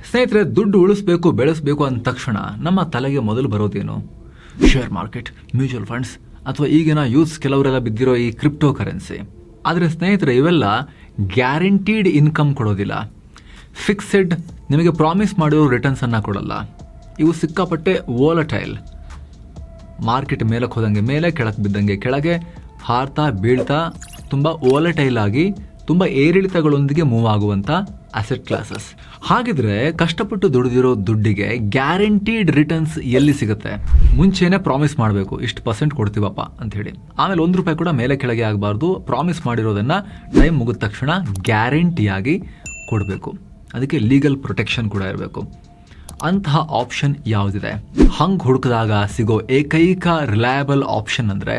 ಸ್ನೇಹಿತರೆ, ದುಡ್ಡು ಉಳಿಸ್ಬೇಕು, ಬೆಳೆಸಬೇಕು ಅಂದ ತಕ್ಷಣ ನಮ್ಮ ತಲೆಗೆ ಮೊದಲು ಬರೋದೇನು? ಶೇರ್ ಮಾರ್ಕೆಟ್, ಮ್ಯೂಚುವಲ್ ಫಂಡ್ಸ್, ಅಥವಾ ಈಗಿನ ಯೂತ್ಸ್ ಕೆಲವರೆಲ್ಲ ಬಿದ್ದಿರೋ ಈ ಕ್ರಿಪ್ಟೋ ಕರೆನ್ಸಿ. ಆದರೆ ಸ್ನೇಹಿತರೆ, ಇವೆಲ್ಲ ಗ್ಯಾರಂಟೀಡ್ ಇನ್ಕಮ್ ಕೊಡೋದಿಲ್ಲ. ಫಿಕ್ಸೆಡ್, ನಿಮಗೆ ಪ್ರಾಮಿಸ್ ಮಾಡಿರೋ ರಿಟರ್ನ್ಸನ್ನು ಕೊಡಲ್ಲ. ಇವು ಸಿಕ್ಕಾಪಟ್ಟೆ ವೋಲಟೈಲ್. ಮಾರ್ಕೆಟ್ ಮೇಲಕ್ಕೆ ಹೋದಂಗೆ ಮೇಲೆ, ಕೆಳಕ್ಕೆ ಬಿದ್ದಂಗೆ ಕೆಳಗೆ, ಹಾರ್ತಾ ಬೀಳ್ತಾ ತುಂಬ ವೋಲಟೈಲ್ ಆಗಿ ತುಂಬ ಏರಿಳಿತಗಳೊಂದಿಗೆ ಮೂವ್ ಆಗುವಂಥ ಅಸೆಟ್ ಕ್ಲಾಸಸ್. ಹಾಗಿದ್ರೆ ಕಷ್ಟಪಟ್ಟು ದುಡಿದಿರೋ ದುಡ್ಡಿಗೆ ಗ್ಯಾರಂಟೀಡ್ ರಿಟರ್ನ್ಸ್ ಎಲ್ಲಿ ಸಿಗುತ್ತೆ? ಮುಂಚೆನೇ ಪ್ರಾಮಿಸ್ ಮಾಡಬೇಕು, ಇಷ್ಟು % ಕೊಡ್ತೀವಪ್ಪ ಅಂತ ಹೇಳಿ. ಆಮೇಲೆ ₹1 ಕೂಡ ಮೇಲೆ ಕೆಳಗೆ ಆಗಬಾರ್ದು. ಪ್ರಾಮಿಸ್ ಮಾಡಿರೋದನ್ನು ಟೈಮ್ ಮುಗಿದ ತಕ್ಷಣ ಗ್ಯಾರಂಟಿಯಾಗಿ ಕೊಡಬೇಕು. ಅದಕ್ಕೆ ಲೀಗಲ್ ಪ್ರೊಟೆಕ್ಷನ್ ಕೂಡ ಇರಬೇಕು. ಅಂತಹ ಆಪ್ಷನ್ ಯಾವುದಿದೆ? ಹಂಗೆ ಹುಡುಕಿದಾಗ ಸಿಗೋ ಏಕೈಕ ರಿಲಯಬಲ್ ಆಪ್ಷನ್ ಅಂದರೆ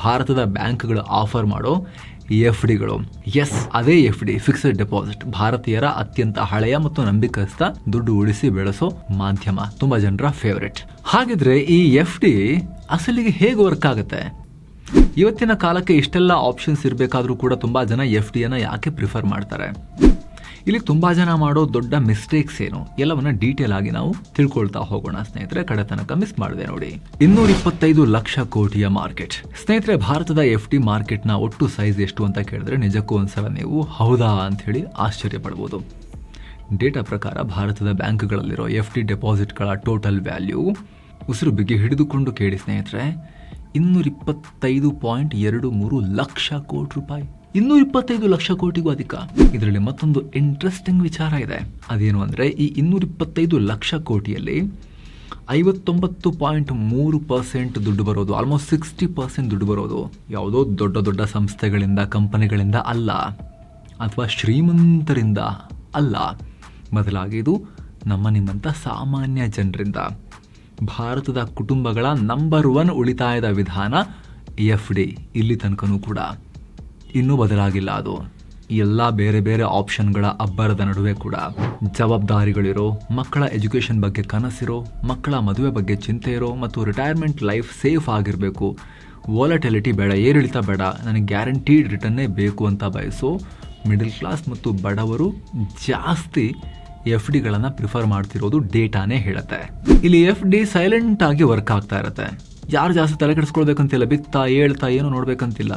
ಭಾರತದ ಬ್ಯಾಂಕ್ಗಳು ಆಫರ್ ಮಾಡೋ FDಗಳು. ಎಸ್, ಅದೇ FD, ಫಿಕ್ಸ್ಡ್ ಡೆಪಾಸಿಟ್. ಭಾರತೀಯರ ಅತ್ಯಂತ ಹಳೆಯ ಮತ್ತು ನಂಬಿಕಸ್ಥ ದುಡ್ಡು ಉಳಿಸಿ ಬೆಳೆಸೋ ಮಾಧ್ಯಮ, ತುಂಬಾ ಜನರ ಫೇವರೆಟ್. ಹಾಗಿದ್ರೆ ಈ FD ಅಸಲಿಗೆ ಹೇಗೆ ವರ್ಕ್ ಆಗುತ್ತೆ? ಇವತ್ತಿನ ಕಾಲಕ್ಕೆ ಇಷ್ಟೆಲ್ಲ ಆಪ್ಷನ್ಸ್ ಇರಬೇಕಾದ್ರೂ ಕೂಡ ತುಂಬಾ ಜನ FDಯನ್ನು ಯಾಕೆ ಪ್ರಿಫರ್ ಮಾಡ್ತಾರೆ? ಇಲ್ಲಿ ತುಂಬಾ ಜನ ಮಾಡೋ ದೊಡ್ಡ ಮಿಸ್ಟೇಕ್ಸ್ ಏನು? ಎಲ್ಲವನ್ನ ಡೀಟೇಲ್ ಆಗಿ ನಾವು ತಿಳ್ಕೊಳ್ತಾ ಹೋಗೋಣ ಸ್ನೇಹಿತರೆ. ಕಡೆ ತನಕ ಮಿಸ್ ಮಾಡಿದೆ ನೋಡಿ. 225 ಲಕ್ಷ ಕೋಟಿಯ ಮಾರ್ಕೆಟ್. ಸ್ನೇಹಿತರೆ, ಭಾರತದ FD ಮಾರ್ಕೆಟ್ನ ಒಟ್ಟು ಸೈಜ್ ಎಷ್ಟು ಅಂತ ಕೇಳಿದ್ರೆ ನಿಜಕ್ಕೂ ಒಂದ್ಸಲ ನೀವು ಹೌದಾ ಅಂತ ಹೇಳಿ ಆಶ್ಚರ್ಯ ಪಡ್ಬೋದು. ಡೇಟಾ ಪ್ರಕಾರ ಭಾರತದ ಬ್ಯಾಂಕ್ಗಳಲ್ಲಿರೋ FD ಡೆಪಾಸಿಟ್ಗಳ ಟೋಟಲ್ ವ್ಯಾಲ್ಯೂ, ಉಸಿರು ಬಿಗಿ ಹಿಡಿದುಕೊಂಡು ಕೇಳಿ ಸ್ನೇಹಿತರೆ, 225.23 ಲಕ್ಷ ಕೋಟಿ ರೂಪಾಯಿ. 225 ಲಕ್ಷ ಕೋಟಿಗೂ ಅಧಿಕ. ಇದರಲ್ಲಿ ಮತ್ತೊಂದು ಇಂಟ್ರೆಸ್ಟಿಂಗ್ ವಿಚಾರ ಇದೆ. ಅದೇನು ಅಂದರೆ, ಈ 225 ಲಕ್ಷ ಕೋಟಿಯಲ್ಲಿ 59.3% ದುಡ್ಡು ಬರೋದು, ಆಲ್ಮೋಸ್ಟ್ 60% ದುಡ್ಡು ಬರೋದು ಯಾವುದೋ ದೊಡ್ಡ ದೊಡ್ಡ ಸಂಸ್ಥೆಗಳಿಂದ, ಕಂಪನಿಗಳಿಂದ ಅಲ್ಲ, ಅಥವಾ ಶ್ರೀಮಂತರಿಂದ ಅಲ್ಲ. ಬದಲಾಗಿ ಇದು ನಿಮ್ಮಂಥ ಸಾಮಾನ್ಯ ಜನರಿಂದ. ಭಾರತದ ಕುಟುಂಬಗಳ ನಂಬರ್ 1 ಉಳಿತಾಯದ ವಿಧಾನ FD. ಇಲ್ಲಿ ತನಕನೂ ಕೂಡ ಇನ್ನೂ ಬದಲಾಗಿಲ್ಲ. ಅದು ಎಲ್ಲ ಬೇರೆ ಬೇರೆ ಆಪ್ಷನ್ಗಳ ಅಬ್ಬರದ ನಡುವೆ ಕೂಡ ಜವಾಬ್ದಾರಿಗಳಿರೋ, ಮಕ್ಕಳ ಎಜುಕೇಷನ್ ಬಗ್ಗೆ ಕನಸಿರೋ, ಮಕ್ಕಳ ಮದುವೆ ಬಗ್ಗೆ ಚಿಂತೆ ಇರೋ, ಮತ್ತು ರಿಟೈರ್ಮೆಂಟ್ ಲೈಫ್ ಸೇಫ್ ಆಗಿರಬೇಕು, ವಾಲಟಿಲಿಟಿ ಬೇಡ, ಏರಿಳಿತ ಬೇಡ, ನನಗೆ ಗ್ಯಾರಂಟೀಡ್ ರಿಟರ್ನ್ನೇ ಬೇಕು ಅಂತ ಬಯಸೋ ಮಿಡಲ್ ಕ್ಲಾಸ್ ಮತ್ತು ಬಡವರು ಜಾಸ್ತಿ FDಗಳನ್ನು ಪ್ರಿಫರ್ ಮಾಡ್ತಿರೋದು ಡೇಟಾನೇ ಹೇಳುತ್ತೆ. ಇಲ್ಲಿ FD ಸೈಲೆಂಟ್ ಆಗಿ ವರ್ಕ್ ಆಗ್ತಾ ಇರುತ್ತೆ. ಯಾರು ಜಾಸ್ತಿ ತಲೆ ಕೆಡಿಸ್ಕೊಳ್ಬೇಕಂತಿಲ್ಲ, ಬಿತ್ತಾ ಹೇಳ್ತಾ ಏನು ನೋಡ್ಬೇಕಂತಿಲ್ಲ.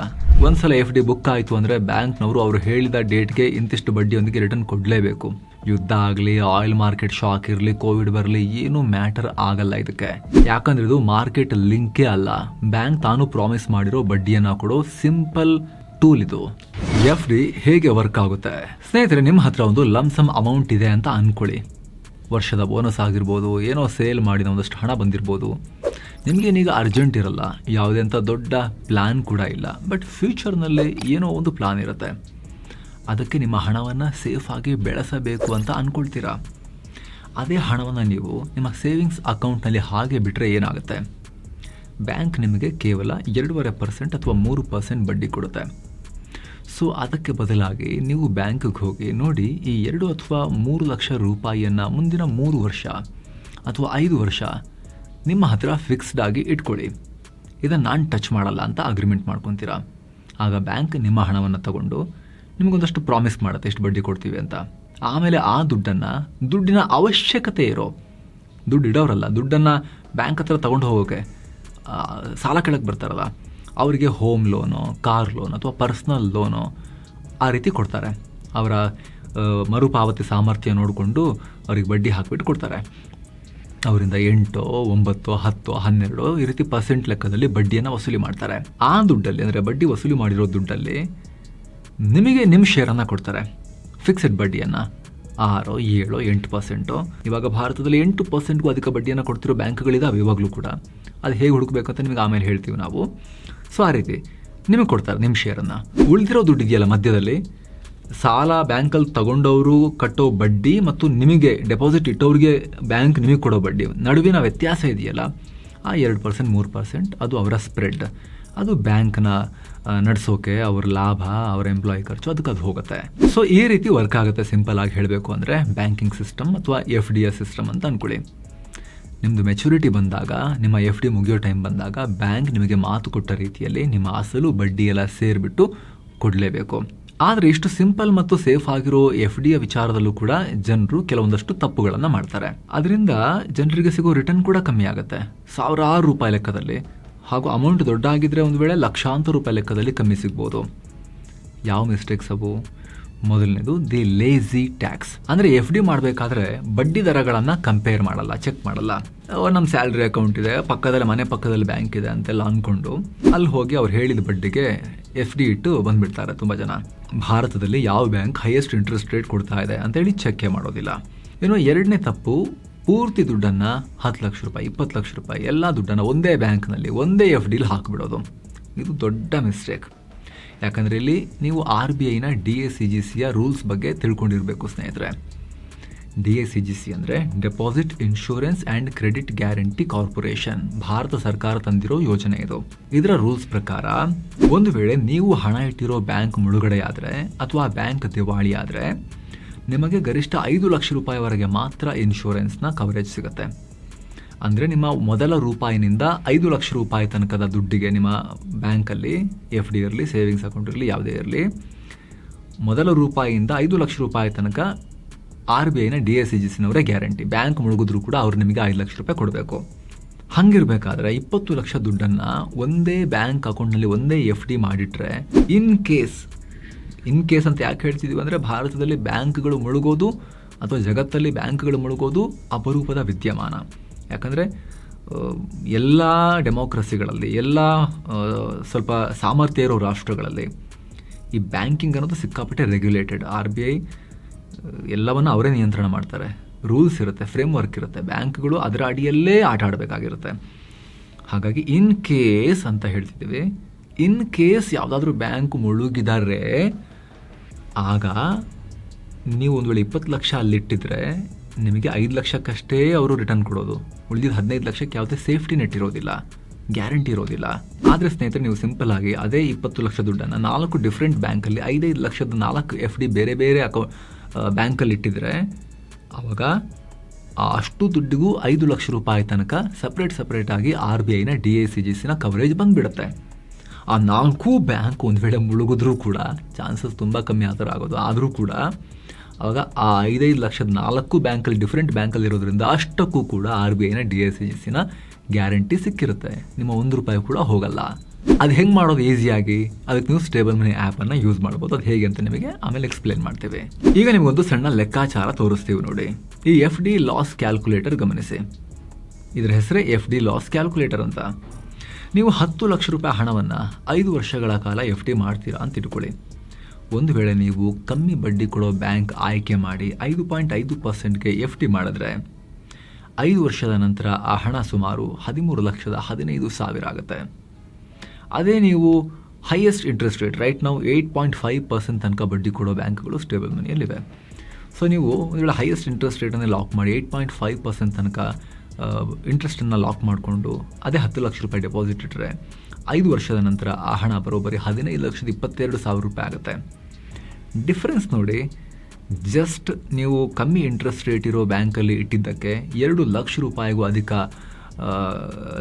ಒಂದ್ಸಲ FD ಬುಕ್ ಆಯಿತು ಅಂದರೆ ಬ್ಯಾಂಕ್ನವರು ಅವರು ಹೇಳಿದ ಡೇಟ್ಗೆ ಇಂತಿಷ್ಟು ಬಡ್ಡಿಯೊಂದಿಗೆ ರಿಟರ್ನ್ ಕೊಡಲೇಬೇಕು. ಯುದ್ಧ ಆಗಲಿ, ಆಯಿಲ್ ಮಾರ್ಕೆಟ್ ಶಾಕ್ ಇರಲಿ, ಕೋವಿಡ್ ಬರಲಿ, ಏನೂ ಮ್ಯಾಟರ್ ಆಗಲ್ಲ ಇದಕ್ಕೆ. ಯಾಕಂದ್ರೆ ಇದು ಮಾರ್ಕೆಟ್ ಲಿಂಕೇ ಅಲ್ಲ, ಬ್ಯಾಂಕ್ ತಾನು ಪ್ರಾಮಿಸ್ ಮಾಡಿರೋ ಬಡ್ಡಿಯನ್ನು ಕೊಡೋ ಸಿಂಪಲ್ ಟೂಲ್ ಇದು. FD ಹೇಗೆ ವರ್ಕ್ ಆಗುತ್ತೆ? ಸ್ನೇಹಿತರೆ, ನಿಮ್ಮ ಹತ್ರ ಒಂದು ಲಮ್ಸಮ್ ಅಮೌಂಟ್ ಇದೆ ಅಂತ ಅನ್ಕೊಳ್ಳಿ. ವರ್ಷದ ಬೋನಸ್ ಆಗಿರ್ಬೋದು, ಏನೋ ಸೇಲ್ ಮಾಡಿದ ಒಂದಷ್ಟು ಹಣ ಬಂದಿರ್ಬೋದು. ನಿಮಗೇನೀಗ ಅರ್ಜೆಂಟ್ ಇರಲ್ಲ, ಯಾವುದೇ ಅಂತ ದೊಡ್ಡ ಪ್ಲ್ಯಾನ್ ಕೂಡ ಇಲ್ಲ. ಬಟ್ ಫ್ಯೂಚರ್ನಲ್ಲಿ ಏನೋ ಒಂದು ಪ್ಲಾನ್ ಇರುತ್ತೆ. ಅದಕ್ಕೆ ನಿಮ್ಮ ಹಣವನ್ನು ಸೇಫಾಗಿ ಬೆಳೆಸಬೇಕು ಅಂತ ಅಂದ್ಕೊಳ್ತೀರಾ. ಅದೇ ಹಣವನ್ನು ನೀವು ನಿಮ್ಮ ಸೇವಿಂಗ್ಸ್ ಅಕೌಂಟ್ನಲ್ಲಿ ಹಾಗೆ ಬಿಟ್ಟರೆ ಏನಾಗುತ್ತೆ? ಬ್ಯಾಂಕ್ ನಿಮಗೆ ಕೇವಲ 2.5% ಅಥವಾ 3% ಬಡ್ಡಿ ಕೊಡುತ್ತೆ. ಸೊ ಅದಕ್ಕೆ ಬದಲಾಗಿ ನೀವು ಬ್ಯಾಂಕಿಗೆ ಹೋಗಿ ನೋಡಿ, ಈ 2 ಅಥವಾ 3 ಲಕ್ಷ ರೂಪಾಯಿಯನ್ನು ಮುಂದಿನ 3 ವರ್ಷ ಅಥವಾ 5 ವರ್ಷ ನಿಮ್ಮ ಹತ್ರ ಫಿಕ್ಸ್ಡ್ ಆಗಿ ಇಟ್ಕೊಳ್ಳಿ. ಇದನ್ನು ನಾನು ಟಚ್ ಮಾಡಲ್ಲ ಅಂತ ಅಗ್ರಿಮೆಂಟ್ ಮಾಡ್ಕೊತೀರಾ. ಆಗ ಬ್ಯಾಂಕ್ ನಿಮ್ಮ ಹಣವನ್ನು ತಗೊಂಡು ನಿಮಗೊಂದಷ್ಟು ಪ್ರಾಮಿಸ್ ಮಾಡುತ್ತೆ, ಎಷ್ಟು ಬಡ್ಡಿ ಕೊಡ್ತೀವಿ ಅಂತ. ಆಮೇಲೆ ಆ ದುಡ್ಡಿನ ಅವಶ್ಯಕತೆ ಇರೋ, ದುಡ್ಡು ಇಡೋರಲ್ಲ, ದುಡ್ಡನ್ನು ಬ್ಯಾಂಕ್ ಹತ್ರ ತಗೊಂಡು ಹೋಗೋಕ್ಕೆ ಸಾಲ ಕೆಳಗೆ ಬರ್ತಾರಲ್ಲ, ಅವರಿಗೆ ಹೋಮ್ ಲೋನು, ಕಾರ್ ಲೋನ್ ಅಥವಾ ಪರ್ಸ್ನಲ್ ಲೋನು ಆ ರೀತಿ ಕೊಡ್ತಾರೆ. ಅವರ ಮರುಪಾವತಿ ಸಾಮರ್ಥ್ಯ ನೋಡಿಕೊಂಡು ಅವ್ರಿಗೆ ಬಡ್ಡಿ ಹಾಕಿಬಿಟ್ಟು ಕೊಡ್ತಾರೆ. ಅವರಿಂದ 8, 9, 10, 12 ಈ ರೀತಿ % ಲೆಕ್ಕದಲ್ಲಿ ಬಡ್ಡಿಯನ್ನು ವಸೂಲಿ ಮಾಡ್ತಾರೆ. ಆ ದುಡ್ಡಲ್ಲಿ, ಅಂದರೆ ಬಡ್ಡಿ ವಸೂಲಿ ಮಾಡಿರೋ ದುಡ್ಡಲ್ಲಿ ನಿಮಗೆ ನಿಮ್ಮ ಶೇರನ್ನು ಕೊಡ್ತಾರೆ, ಫಿಕ್ಸೆಡ್ ಬಡ್ಡಿಯನ್ನು 6, 7, 8%. ಇವಾಗ ಭಾರತದಲ್ಲಿ 8%ಗೂ ಅಧಿಕ ಬಡ್ಡಿಯನ್ನು ಕೊಡ್ತಿರೋ ಬ್ಯಾಂಕ್ಗಳಿದಾವೆ ಇವಾಗಲೂ ಕೂಡ. ಅದು ಹೇಗೆ ಹುಡುಕಬೇಕಂತ ನಿಮಗೆ ಆಮೇಲೆ ಹೇಳ್ತೀವಿ ನಾವು. ಸೊ ಆ ರೀತಿ ನಿಮಗೆ ಕೊಡ್ತಾರೆ ನಿಮ್ಮ ಶೇರನ್ನು. ಉಳಿದಿರೋ ದುಡ್ಡಿದೆಯಲ್ಲ ಮಧ್ಯದಲ್ಲಿ, ಸಾಲ ಬ್ಯಾಂಕಲ್ಲಿ ತಗೊಂಡವರು ಕಟ್ಟೋ ಬಡ್ಡಿ ಮತ್ತು ನಿಮಗೆ ಡೆಪಾಸಿಟ್ ಇಟ್ಟವ್ರಿಗೆ ಬ್ಯಾಂಕ್ ನಿಮಗೆ ಕೊಡೋ ಬಡ್ಡಿ ನಡುವಿನ ವ್ಯತ್ಯಾಸ ಇದೆಯಲ್ಲ, ಆ 2%, 3% ಅದು ಅವರ ಸ್ಪ್ರೆಡ್. ಅದು ಬ್ಯಾಂಕ್ನ ನಡೆಸೋಕೆ, ಅವ್ರ ಲಾಭ, ಅವರ ಎಂಪ್ಲಾಯಿ ಖರ್ಚು, ಅದಕ್ಕೆ ಅದು ಹೋಗುತ್ತೆ. ಸೊ ಈ ರೀತಿ ವರ್ಕ್ ಆಗುತ್ತೆ ಸಿಂಪಲ್ ಆಗಿ ಹೇಳಬೇಕು ಅಂದರೆ ಬ್ಯಾಂಕಿಂಗ್ ಸಿಸ್ಟಮ್ ಅಥವಾ FDS ಸಿಸ್ಟಮ್ ಅಂತ ಅಂದ್ಕೊಳ್ಳಿ. ನಿಮ್ಮದು ಮೆಚುರಿಟಿ ಬಂದಾಗ, ನಿಮ್ಮ FD ಮುಗಿಯೋ ಟೈಮ್ ಬಂದಾಗ ಬ್ಯಾಂಕ್ ನಿಮಗೆ ಮಾತು ಕೊಟ್ಟ ರೀತಿಯಲ್ಲಿ ನಿಮ್ಮ ಅಸಲು ಬಡ್ಡಿ ಎಲ್ಲ ಸೇರಿಬಿಟ್ಟು ಕೊಡಲೇಬೇಕು. ಆದರೆ ಇಷ್ಟು ಸಿಂಪಲ್ ಮತ್ತು ಸೇಫ್ ಆಗಿರೋ FD ವಿಚಾರದಲ್ಲೂ ಕೂಡ ಜನರು ಕೆಲವೊಂದಷ್ಟು ತಪ್ಪುಗಳನ್ನು ಮಾಡ್ತಾರೆ. ಅದರಿಂದ ಜನರಿಗೆ ಸಿಗೋ ರಿಟರ್ನ್ ಕೂಡ ಕಮ್ಮಿ ಆಗುತ್ತೆ, ಸಾವಿರಾರು ರೂಪಾಯಿ ಲೆಕ್ಕದಲ್ಲಿ. ಹಾಗೂ ಅಮೌಂಟ್ ದೊಡ್ಡ ಆಗಿದ್ರೆ ಒಂದು ವೇಳೆ ಲಕ್ಷಾಂತರ ರೂಪಾಯಿ ಲೆಕ್ಕದಲ್ಲಿ ಕಮ್ಮಿ ಸಿಗ್ಬೋದು. ಯಾವ ಮಿಸ್ಟೇಕ್ಸ್ ಅವು? ಮೊದಲನೇದು ದಿ ಲೇಜಿ ಟ್ಯಾಕ್ಸ್. ಅಂದರೆ FD ಮಾಡಬೇಕಾದ್ರೆ ಬಡ್ಡಿ ದರಗಳನ್ನು ಕಂಪೇರ್ ಮಾಡಲ್ಲ, ಚೆಕ್ ಮಾಡಲ್ಲ. ನಮ್ಮ ಸ್ಯಾಲ್ರಿ ಅಕೌಂಟ್ ಇದೆ, ಪಕ್ಕದಲ್ಲಿ ಮನೆ ಪಕ್ಕದಲ್ಲಿ ಬ್ಯಾಂಕ್ ಇದೆ ಅಂತೆಲ್ಲ ಅಂದ್ಕೊಂಡು ಅಲ್ಲಿ ಹೋಗಿ ಅವ್ರು ಹೇಳಿದ ಬಡ್ಡಿಗೆ FD ಇಟ್ಟು ಬಂದ್ಬಿಡ್ತಾರೆ ತುಂಬ ಜನ. ಭಾರತದಲ್ಲಿ ಯಾವ ಬ್ಯಾಂಕ್ ಹೈಯೆಸ್ಟ್ ಇಂಟ್ರೆಸ್ಟ್ ರೇಟ್ ಕೊಡ್ತಾ ಇದೆ ಅಂತೇಳಿ ಚೆಕ್ ಮಾಡೋದಿಲ್ಲ. ಇನ್ನು ಎರಡನೇ ತಪ್ಪು, ಪೂರ್ತಿ ದುಡ್ಡನ್ನು 10 ಲಕ್ಷ ರೂಪಾಯಿ 20 ಲಕ್ಷ ರೂಪಾಯಿ ಎಲ್ಲ ದುಡ್ಡನ್ನು ಒಂದೇ ಬ್ಯಾಂಕ್ನಲ್ಲಿ ಒಂದೇ FDಲಿ ಹಾಕಿಬಿಡೋದು. ಇದು ದೊಡ್ಡ ಮಿಸ್ಟೇಕ್. ಯಾಕಂದರೆ ಇಲ್ಲಿ ನೀವು RBIನ DACGCಯ ರೂಲ್ಸ್ ಬಗ್ಗೆ ತಿಳ್ಕೊಂಡಿರಬೇಕು ಸ್ನೇಹಿತರೆ. DACGC ಅಂದರೆ deposit insurance and credit guarantee corporation, Bharat ಸರ್ಕಾರ ತಂದಿರೋ ಯೋಜನೆ ಇದು. ಇದರ ರೂಲ್ಸ್ ಪ್ರಕಾರ ಒಂದು ವೇಳೆ ನೀವು ಹಣ ಇಟ್ಟಿರೋ ಬ್ಯಾಂಕ್ ಮುಳುಗಡೆಯಾದರೆ ಅಥವಾ ಬ್ಯಾಂಕ್ ದಿವಾಳಿ ಆದರೆ ನಿಮಗೆ ಗರಿಷ್ಠ 5 ಲಕ್ಷ ರೂಪಾಯಿವರೆಗೆ ಮಾತ್ರ ಇನ್ಶೂರೆನ್ಸ್ನ ಕವರೇಜ್ ಸಿಗುತ್ತೆ. ಅಂದರೆ ನಿಮ್ಮ ಮೊದಲ ರೂಪಾಯಿನಿಂದ 5 ಲಕ್ಷ ರೂಪಾಯಿ ತನಕದ ದುಡ್ಡಿಗೆ ನಿಮ್ಮ ಬ್ಯಾಂಕಲ್ಲಿ FD ಇರಲಿ, ಸೇವಿಂಗ್ಸ್ ಅಕೌಂಟ್ ಇರಲಿ, ಯಾವುದೇ ಇರಲಿ, ಮೊದಲ ರೂಪಾಯಿಯಿಂದ 5 ಲಕ್ಷ ರೂಪಾಯಿ ತನಕ RBIನ DACGCನವರೇ ಗ್ಯಾರಂಟಿ. ಬ್ಯಾಂಕ್ ಮುಳುಗಿದ್ರೂ ಕೂಡ ಅವ್ರು ನಿಮಗೆ 5 ಲಕ್ಷ ರೂಪಾಯಿ ಕೊಡಬೇಕು. ಹಾಗಿರಬೇಕಾದ್ರೆ 20 ಲಕ್ಷ ದುಡ್ಡನ್ನು ಒಂದೇ ಬ್ಯಾಂಕ್ ಅಕೌಂಟ್ನಲ್ಲಿ ಒಂದೇ FD ಮಾಡಿಟ್ರೆ ಇನ್ ಕೇಸ್ ಅಂತ ಯಾಕೆ ಹೇಳ್ತಿದ್ದೀವಿ ಅಂದರೆ ಭಾರತದಲ್ಲಿ ಬ್ಯಾಂಕ್ಗಳು ಮುಳುಗೋದು ಅಥವಾ ಜಗತ್ತಲ್ಲಿ ಬ್ಯಾಂಕ್ಗಳು ಮುಳುಗೋದು ಅಪರೂಪದ ವಿದ್ಯಮಾನ. ಯಾಕಂದರೆ ಎಲ್ಲ ಡೆಮೋಕ್ರಸಿಗಳಲ್ಲಿ, ಎಲ್ಲ ಸ್ವಲ್ಪ ಸಾಮರ್ಥ್ಯ ಇರೋ ರಾಷ್ಟ್ರಗಳಲ್ಲಿ ಈ ಬ್ಯಾಂಕಿಂಗ್ ಅನ್ನೋದು ಸಿಕ್ಕಾಪಟ್ಟೆ ರೆಗ್ಯುಲೇಟೆಡ್. RBI ಎಲ್ಲವನ್ನು ಅವರೇ ನಿಯಂತ್ರಣ ಮಾಡ್ತಾರೆ. ರೂಲ್ಸ್ ಇರುತ್ತೆ, ಫ್ರೇಮ್ವರ್ಕ್ ಇರುತ್ತೆ, ಬ್ಯಾಂಕ್ಗಳು ಅದರ ಅಡಿಯಲ್ಲೇ ಆಟ ಆಡಬೇಕಾಗಿರುತ್ತೆ. ಹಾಗಾಗಿ ಇನ್ ಕೇಸ್ ಅಂತ ಹೇಳ್ತಿದ್ದೀವಿ. ಇನ್ ಕೇಸ್ ಯಾವುದಾದ್ರೂ ಬ್ಯಾಂಕ್ ಮುಳುಗಿದರೆ ಆಗ ನೀವು ಒಂದು ವೇಳೆ 20 ಲಕ್ಷ ಅಲ್ಲಿಟ್ಟಿದ್ರೆ ನಿಮಗೆ 5 ಲಕ್ಷಕ್ಕಷ್ಟೇ ಅವರು ರಿಟರ್ನ್ ಕೊಡೋದು. ಉಳಿದಿದ್ದು 15 ಲಕ್ಷಕ್ಕೆ ಯಾವುದೇ ಸೇಫ್ಟಿ ನೆಟ್ ಇರೋದಿಲ್ಲ, ಗ್ಯಾರಂಟಿ ಇರೋದಿಲ್ಲ. ಆದರೆ ಸ್ನೇಹಿತರೆ, ನೀವು ಸಿಂಪಲ್ ಆಗಿ ಅದೇ 20 ಲಕ್ಷ ದುಡ್ಡನ್ನು 4 ಡಿಫ್ರೆಂಟ್ ಬ್ಯಾಂಕಲ್ಲಿ 5-5 ಲಕ್ಷದ 4 FD ಬೇರೆ ಬೇರೆ ಬ್ಯಾಂಕಲ್ಲಿ ಇಟ್ಟಿದ್ರೆ ಆವಾಗ ಅಷ್ಟು ದುಡ್ಡಿಗೂ 5 ಲಕ್ಷ ರೂಪಾಯಿ ತನಕ ಸಪ್ರೇಟಾಗಿ RBIನ DACGCನ ಕವರೇಜ್ ಬಂದುಬಿಡುತ್ತೆ. ಆ 4 ಬ್ಯಾಂಕ್ ಒಂದು ವೇಳೆ ಮುಳುಗಿದ್ರೂ ಕೂಡ ಚಾನ್ಸಸ್ ತುಂಬ ಕಮ್ಮಿ ಆ ಥರ ಆಗೋದು. ಆದರೂ ಕೂಡ ಆವಾಗ ಆ 5-5 ಲಕ್ಷದ 4 ಬ್ಯಾಂಕಲ್ಲಿ ಡಿಫ್ರೆಂಟ್ ಬ್ಯಾಂಕಲ್ಲಿ ಇರೋದ್ರಿಂದ ಅಷ್ಟಕ್ಕೂ ಕೂಡ RBIನ DACGCನ ಗ್ಯಾರಂಟಿ ಸಿಕ್ಕಿರುತ್ತೆ. ನಿಮ್ಮ 1 ರೂಪಾಯಿ ಕೂಡ ಹೋಗಲ್ಲ. ಅದು ಹೆಂಗೆ ಮಾಡೋದು ಈಸಿಯಾಗಿ? ಅದಕ್ಕೆ ನೀವು ಸ್ಟೇಬಲ್ ಮನಿ ಆ್ಯಪನ್ನು ಯೂಸ್ ಮಾಡ್ಬೋದು. ಅದು ಹೇಗೆ ಅಂತ ನಿಮಗೆ ಆಮೇಲೆ ಎಕ್ಸ್ಪ್ಲೇನ್ ಮಾಡ್ತೀವಿ. ಈಗ ನಿಮಗೊಂದು ಸಣ್ಣ ಲೆಕ್ಕಾಚಾರ ತೋರಿಸ್ತೀವಿ ನೋಡಿ. ಈ FD ಲಾಸ್ ಕ್ಯಾಲ್ಕುಲೇಟರ್ ಗಮನಿಸಿ. ಇದರ ಹೆಸರೇ FD ಲಾಸ್ ಕ್ಯಾಲ್ಕುಲೇಟರ್ ಅಂತ. ನೀವು 10 ಲಕ್ಷ ರೂಪಾಯಿ ಹಣವನ್ನು 5 ವರ್ಷಗಳ ಕಾಲ FD ಮಾಡ್ತೀರಾ ಅಂತ ಇಟ್ಕೊಳ್ಳಿ. ಒಂದು ವೇಳೆ ನೀವು ಕಮ್ಮಿ ಬಡ್ಡಿ ಕೊಡೋ ಬ್ಯಾಂಕ್ ಆಯ್ಕೆ ಮಾಡಿ 5.5%ಗೆ FD ಮಾಡಿದ್ರೆ 5 ವರ್ಷದ ನಂತರ ಆ ಹಣ ಸುಮಾರು 13,15,000 ಆಗುತ್ತೆ. ಅದೇ ನೀವು ಹೈಯೆಸ್ಟ್ ಇಂಟ್ರೆಸ್ಟ್ ರೇಟ್ ರೈಟ್ ನಾವು 8.5% ತನಕ ಬಡ್ಡಿ ಕೊಡೋ ಬ್ಯಾಂಕ್ಗಳು ಸ್ಟೇಬಲ್ ಮನಿಯಲ್ಲಿವೆ. ಸೊ ನೀವು ಒಂದು ವೇಳೆ ಹೈಯೆಸ್ಟ್ ಇಂಟ್ರೆಸ್ಟ್ ರೇಟನ್ನೇ ಲಾಕ್ ಮಾಡಿ 8.5% ತನಕ ಇಂಟ್ರೆಸ್ಟನ್ನು ಲಾಕ್ ಮಾಡಿಕೊಂಡು ಅದೇ 10 ಲಕ್ಷ ರೂಪಾಯಿ ಡೆಪಾಸಿಟ್ ಇಟ್ಟರೆ 5 ವರ್ಷದ ನಂತರ ಆ ಹಣ ಬರೋಬ್ಬರಿ 15,22,000 ರೂಪಾಯಿ ಆಗುತ್ತೆ. ಡಿಫ್ರೆನ್ಸ್ ನೋಡಿ. ಜಸ್ಟ್ ನೀವು ಕಮ್ಮಿ ಇಂಟ್ರೆಸ್ಟ್ ರೇಟ್ ಇರೋ ಬ್ಯಾಂಕಲ್ಲಿ ಇಟ್ಟಿದ್ದಕ್ಕೆ 2 ಲಕ್ಷ ರೂಪಾಯಿಗೂ ಅಧಿಕ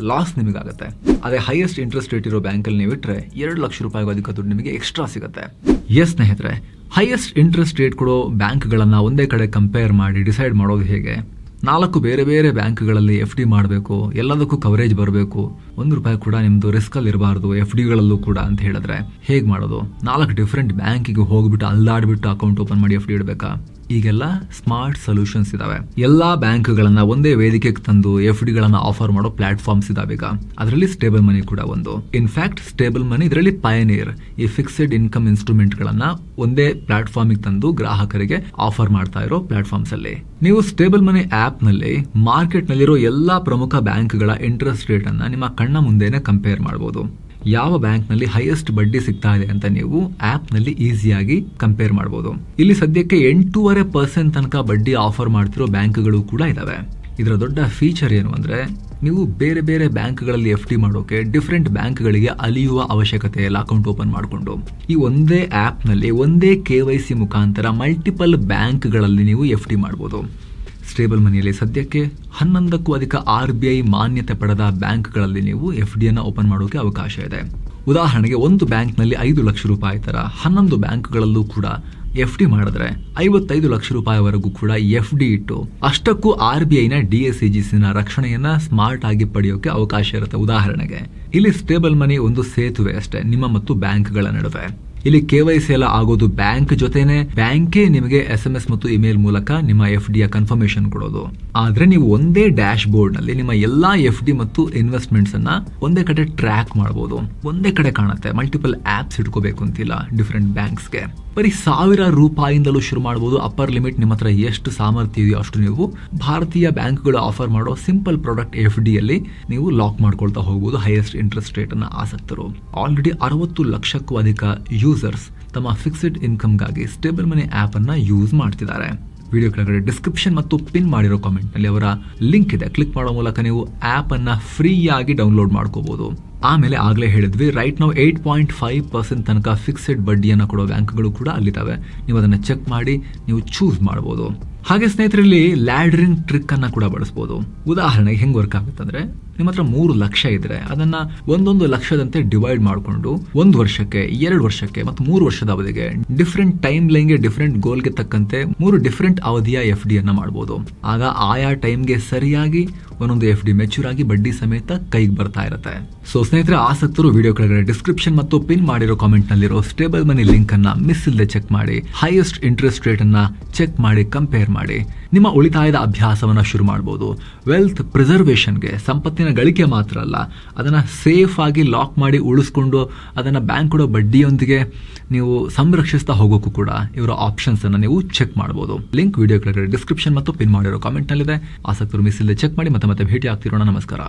ಲಾಸ್ ನಿಮಗಾಗುತ್ತೆ. ಅದೇ ಹೈಯೆಸ್ಟ್ ಇಂಟ್ರೆಸ್ಟ್ ರೇಟ್ ಇರೋ ಬ್ಯಾಂಕಲ್ಲಿ ನೀವು ಇಟ್ಟರೆ 2 ಲಕ್ಷ ರೂಪಾಯಿಗೂ ಅಧಿಕ ದುಡ್ಡು ನಿಮಗೆ ಎಕ್ಸ್ಟ್ರಾ ಸಿಗುತ್ತೆ. ಎಸ್ ಸ್ನೇಹಿತರೆ, ಹೈಯೆಸ್ಟ್ ಇಂಟ್ರೆಸ್ಟ್ ರೇಟ್ ಕೊಡೋ ಬ್ಯಾಂಕ್ಗಳನ್ನು ಒಂದೇ ಕಡೆ ಕಂಪೇರ್ ಮಾಡಿ ಡಿಸೈಡ್ ಮಾಡೋದು ಹೇಗೆ? 4 ಬೇರೆ ಬೇರೆ ಬ್ಯಾಂಕ್ಗಳಲ್ಲಿ FD ಮಾಡಬೇಕು, ಎಲ್ಲದಕ್ಕೂ ಕವರೇಜ್ ಬರಬೇಕು, 1 ರೂಪಾಯಿ ಕೂಡ ನಿಮ್ಮದು ರಿಸ್ಕಲ್ಲಿ ಇರಬಾರ್ದು FDಗಳಲ್ಲೂ ಕೂಡ ಅಂತ ಹೇಳಿದ್ರೆ ಹೇಗೆ ಮಾಡೋದು? 4 ಡಿಫ್ರೆಂಟ್ ಬ್ಯಾಂಕಿಗೆ ಹೋಗ್ಬಿಟ್ಟು ಅಲ್ಲಾಡ್ಬಿಟ್ಟು ಅಕೌಂಟ್ ಓಪನ್ ಮಾಡಿ FD ಇಡಬೇಕಾ? ಈಗೆಲ್ಲ ಸ್ಮಾರ್ಟ್ ಸೊಲ್ಯೂಷನ್ಸ್ ಇದಾವೆ. ಎಲ್ಲಾ ಬ್ಯಾಂಕ್ಗಳನ್ನ ಒಂದೇ ವೇದಿಕೆಗೆ ತಂದು FDಗಳನ್ನ ಆಫರ್ ಮಾಡೋ ಪ್ಲಾಟ್ಫಾರ್ಮ್ಸ್ ಇದಾವೆ. ಈಗ ಅದರಲ್ಲಿ ಸ್ಟೇಬಲ್ ಮನಿ ಕೂಡ ಒಂದು. ಇನ್ಫ್ಯಾಕ್ಟ್ ಸ್ಟೇಬಲ್ ಮನಿ ಇದರಲ್ಲಿ ಪಯನಿಯರ್. ಈ ಫಿಕ್ಸ್ಡ್ ಇನ್ಕಮ್ ಇನ್ಸ್ಟ್ರೂಮೆಂಟ್ಗಳನ್ನ ಒಂದೇ ಪ್ಲಾಟ್ಫಾರ್ಮಿಗೆ ತಂದು ಗ್ರಾಹಕರಿಗೆ ಆಫರ್ ಮಾಡ್ತಾ ಇರೋ ಪ್ಲಾಟ್ಫಾರ್ಮ್ಸ್ ಅಲ್ಲಿ ನೀವು ಸ್ಟೇಬಲ್ ಮನಿ ಆಪ್ ನಲ್ಲಿ ಮಾರ್ಕೆಟ್ ನಲ್ಲಿರೋ ಎಲ್ಲಾ ಪ್ರಮುಖ ಬ್ಯಾಂಕ್ಗಳ ಇಂಟ್ರೆಸ್ಟ್ ರೇಟ್ ಅನ್ನ ನಿಮ್ಮ ಕಣ್ಣ ಮುಂದೆನೆ ಕಂಪೇರ್ ಮಾಡಬಹುದು. ಯಾವ ಬ್ಯಾಂಕ್ನಲ್ಲಿ ಹೈಯೆಸ್ಟ್ ಬಡ್ಡಿ ಸಿಗ್ತಾ ಇದೆ ಅಂತ ನೀವು ಆ್ಯಪ್ನಲ್ಲಿ ಈಸಿಯಾಗಿ ಕಂಪೇರ್ ಮಾಡ್ಬೋದು. ಇಲ್ಲಿ ಸದ್ಯಕ್ಕೆ 8.5% ತನಕ ಬಡ್ಡಿ ಆಫರ್ ಮಾಡ್ತಿರೋ ಬ್ಯಾಂಕ್ಗಳು ಕೂಡ ಇದಾವೆ. ಇದರ ದೊಡ್ಡ ಫೀಚರ್ ಏನು ಅಂದರೆ ನೀವು ಬೇರೆ ಬೇರೆ ಬ್ಯಾಂಕ್ಗಳಲ್ಲಿ FD ಮಾಡೋಕೆ ಡಿಫ್ರೆಂಟ್ ಬ್ಯಾಂಕ್ಗಳಿಗೆ ಅಲಿಯುವ ಅವಶ್ಯಕತೆ ಇಲ್ಲ. ಅಕೌಂಟ್ ಓಪನ್ ಮಾಡಿಕೊಂಡು ಈ ಒಂದೇ ಆ್ಯಪ್ನಲ್ಲಿ ಒಂದೇ KYC ಮುಖಾಂತರ ಮಲ್ಟಿಪಲ್ ಬ್ಯಾಂಕ್ಗಳಲ್ಲಿ ನೀವು FD ಮಾಡ್ಬೋದು. ಸ್ಟೇಬಲ್ ಮನಿಯಲ್ಲಿ ಸದ್ಯಕ್ಕೆ 11ಕ್ಕೂ ಅಧಿಕ RBI ಮಾನ್ಯತೆ ಪಡೆದ ಬ್ಯಾಂಕ್ಗಳಲ್ಲಿ ನೀವು FDಯನ್ನು ಓಪನ್ ಮಾಡೋಕೆ ಅವಕಾಶ ಇದೆ. ಉದಾಹರಣೆಗೆ ಒಂದು ಬ್ಯಾಂಕ್ನಲ್ಲಿ 5 ಲಕ್ಷ ರೂಪಾಯಿ ತರ 11 ಬ್ಯಾಂಕ್ಗಳಲ್ಲೂ ಕೂಡ FD ಮಾಡಿದ್ರೆ 55 ಲಕ್ಷ ರೂಪಾಯಿವರೆಗೂ ಕೂಡ FD ಇಟ್ಟು ಅಷ್ಟಕ್ಕೂ RBIನ DSCGCನ ರಕ್ಷಣೆಯನ್ನ ಸ್ಮಾರ್ಟ್ ಆಗಿ ಪಡೆಯೋಕೆ ಅವಕಾಶ ಇರುತ್ತೆ. ಉದಾಹರಣೆಗೆ ಇಲ್ಲಿ ಸ್ಟೇಬಲ್ ಮನಿ ಒಂದು ಸೇತುವೆ ಅಷ್ಟೇ ನಿಮ್ಮ ಮತ್ತು ಬ್ಯಾಂಕ್ಗಳ ನಡುವೆ. ಇಲ್ಲಿ KYC ಎಲ್ಲ ಆಗೋದು ಬ್ಯಾಂಕ್ ಜೊತೆನೆ, ಬ್ಯಾಂಕೇ ನಿಮಗೆ SMS ಮತ್ತು ಇಮೇಲ್ ಮೂಲಕ ನಿಮ್ಮ FDಯ ಕನ್ಫರ್ಮೇಶನ್ ಕೊಡೋದು. ಆದ್ರೆ ನೀವು ಒಂದೇ ಡ್ಯಾಶ್ ಬೋರ್ಡ್ ನಲ್ಲಿ ನಿಮ್ಮ ಎಲ್ಲಾ FD ಮತ್ತು ಇನ್ವೆಸ್ಟ್ಮೆಂಟ್ಸ್ ಅನ್ನ ಒಂದೇ ಕಡೆ ಟ್ರ್ಯಾಕ್ ಮಾಡಬಹುದು. ಒಂದೇ ಕಡೆ ಕಾಣುತ್ತೆ. ಮಲ್ಟಿಪಲ್ ಆಪ್ಸ್ ಇಟ್ಕೋಬೇಕು ಅಂತಿಲ್ಲ ಡಿಫ್ರೆಂಟ್ ಬ್ಯಾಂಕ್ಸ್ಗೆ. ಬರೀ 1000 ರೂಪಾಯಿಂದಲೂ ಶುರು ಮಾಡಬಹುದು. ಅಪ್ಪರ್ ಲಿಮಿಟ್ ನಿಮ್ಮ ಹತ್ರ ಎಷ್ಟು ಸಾಮರ್ಥ್ಯ ಇದೆಯೋ ಅಷ್ಟು ನೀವು ಭಾರತೀಯ ಬ್ಯಾಂಕ್ಗಳು ಆಫರ್ ಮಾಡೋ ಸಿಂಪಲ್ ಪ್ರಾಡಕ್ಟ್ FDಯಲ್ಲಿ ನೀವು ಲಾಕ್ ಮಾಡ್ಕೊಳ್ತಾ ಹೋಗಬಹುದು. ಹೈಯೆಸ್ಟ್ ಇಂಟ್ರೆಸ್ಟ್ ರೇಟ್ ಅನ್ನ ಆಸಕ್ತರು ಆಲ್ರೆಡಿ 60 ಲಕ್ಷಕ್ಕೂ ಅಧಿಕ ಯೂಸರ್ಸ್ ತಮ್ಮ ಫಿಕ್ಸ್ಡ್ ಇನ್ಕಮ್ಗಾಗಿ ಸ್ಟೇಬಲ್ ಮನಿ ಆಪ್ ಅನ್ನ ಯೂಸ್ ಮಾಡ್ತಿದ್ದಾರೆ. ವಿಡಿಯೋ ಕೆಳಗಡೆ ಡಿಸ್ಕ್ರಿಪ್ಷನ್ ಮತ್ತು ಪಿನ್ ಮಾಡಿರೋ ಕಾಮೆಂಟ್ ನಲ್ಲಿ ಅವರ ಲಿಂಕ್ ಇದೆ. ಕ್ಲಿಕ್ ಮಾಡೋ ಮೂಲಕ ನೀವು ಆಪ್ ಅನ್ನ ಫ್ರೀಯಾಗಿ ಡೌನ್ಲೋಡ್ ಮಾಡ್ಕೋಬಹುದು. ಆಮೇಲೆ ಆಗ್ಲೇ ಹೇಳಿದ್ವಿ, ರೈಟ್ ನಾವು 8.5% ತನಕ ಫಿಕ್ಸ್ಡ್ ಬಡ್ಡಿಯನ್ನು ಕೊಡೋ ಬ್ಯಾಂಕ್ಗಳು ಕೂಡ ಅಲ್ಲಿದ್ದಾವೆ. ನೀವು ಅದನ್ನ ಚೆಕ್ ಮಾಡಿ ನೀವು ಚೂಸ್ ಮಾಡಬಹುದು. ಹಾಗೆ ಸ್ನೇಹಿತರಲ್ಲಿ ಲ್ಯಾಡರಿಂಗ್ ಟ್ರಿಕ್ ಅನ್ನ ಕೂಡ ಬಳಸಬಹುದು. ಉದಾಹರಣೆಗೆ ಹೆಂಗ್ ವರ್ಕ್ ಆಗುತ್ತೆ ಅಂದ್ರೆ, ನಿಮ್ಮ ಹತ್ರ 3 ಲಕ್ಷ ಇದ್ರೆ ಅದನ್ನ 1 ಲಕ್ಷದಂತೆ ಡಿವೈಡ್ ಮಾಡಿಕೊಂಡು 1 ವರ್ಷಕ್ಕೆ, 2 ವರ್ಷಕ್ಕೆ ಮತ್ತು 3 ವರ್ಷದ ಅವಧಿಗೆ ಡಿಫ್ರೆಂಟ್ ಟೈಮ್ ಲೈನ್ಗೆ, ಡಿಫ್ರೆಂಟ್ ಗೋಲ್ಗೆ ತಕ್ಕಂತೆ 3 ಡಿಫ್ರೆಂಟ್ ಅವಧಿಯ FD ಅನ್ನ ಮಾಡಬಹುದು. ಆಗ ಆಯಾ ಟೈಮ್ಗೆ ಸರಿಯಾಗಿ ಒಂದೊಂದು FD ಮೆಚೂರ್ ಆಗಿ ಬಡ್ಡಿ ಸಮೇತ ಕೈಗೆ ಬರ್ತಾ ಇರುತ್ತೆ. ಸೊ ಸ್ನೇಹಿತರೆ, ಆಸಕ್ತರು ವಿಡಿಯೋ ಕೆಳಗಡೆ ಡಿಸ್ಕ್ರಿಪ್ಷನ್ ಮತ್ತು ಪಿನ್ ಮಾಡಿರೋ ಕಾಮೆಂಟ್ ನಲ್ಲಿರೋ ಸ್ಟೇಬಲ್ ಮನಿ ಲಿಂಕ್ ಅನ್ನ ಮಿಸ್ ಇಲ್ಲದೆ ಚೆಕ್ ಮಾಡಿ, ಹೈಯೆಸ್ಟ್ ಇಂಟ್ರೆಸ್ಟ್ ರೇಟ್ ಅನ್ನ ಚೆಕ್ ಮಾಡಿ, ಕಂಪೇರ್ ಮಾಡಿ ನಿಮ್ಮ ಉಳಿತಾಯದ ಅಭ್ಯಾಸವನ್ನ ಶುರು ಮಾಡಬಹುದು. ವೆಲ್ತ್ ಪ್ರಿಸರ್ವೇಷನ್ಗೆ, ಸಂಪತ್ತಿನ ಗಳಿಕೆ ಮಾತ್ರ ಅಲ್ಲ, ಅದನ್ನ ಸೇಫ್ ಆಗಿ ಲಾಕ್ ಮಾಡಿ ಉಳಿಸ್ಕೊಂಡು ಅದನ್ನ ಬ್ಯಾಂಕ್ ಕೊಡೋ ಬಡ್ಡಿಯೊಂದಿಗೆ ನೀವು ಸಂರಕ್ಷಿಸ್ತಾ ಹೋಗೋಕ್ಕೂ ಕೂಡ ಇವರ ಆಪ್ಷನ್ಸ್ ಅನ್ನ ನೀವು ಚೆಕ್ ಮಾಡಬಹುದು. ಲಿಂಕ್ ವಿಡಿಯೋ ಕೆಳಗಡೆ ಡಿಸ್ಕ್ರಿಪ್ಷನ್ ಮತ್ತು ಪಿನ್ ಮಾಡಿರೋ ಕಾಮೆಂಟ್ ನಲ್ಲಿದೆ. ಆಸಕ್ತರು ಮಿಸ್ ಇಲ್ಲದೆ ಚೆಕ್ ಮಾಡಿ. ಮತ್ತೆ ಭೇಟಿ ಆಗ್ತಿರೋಣ. ನಮಸ್ಕಾರ.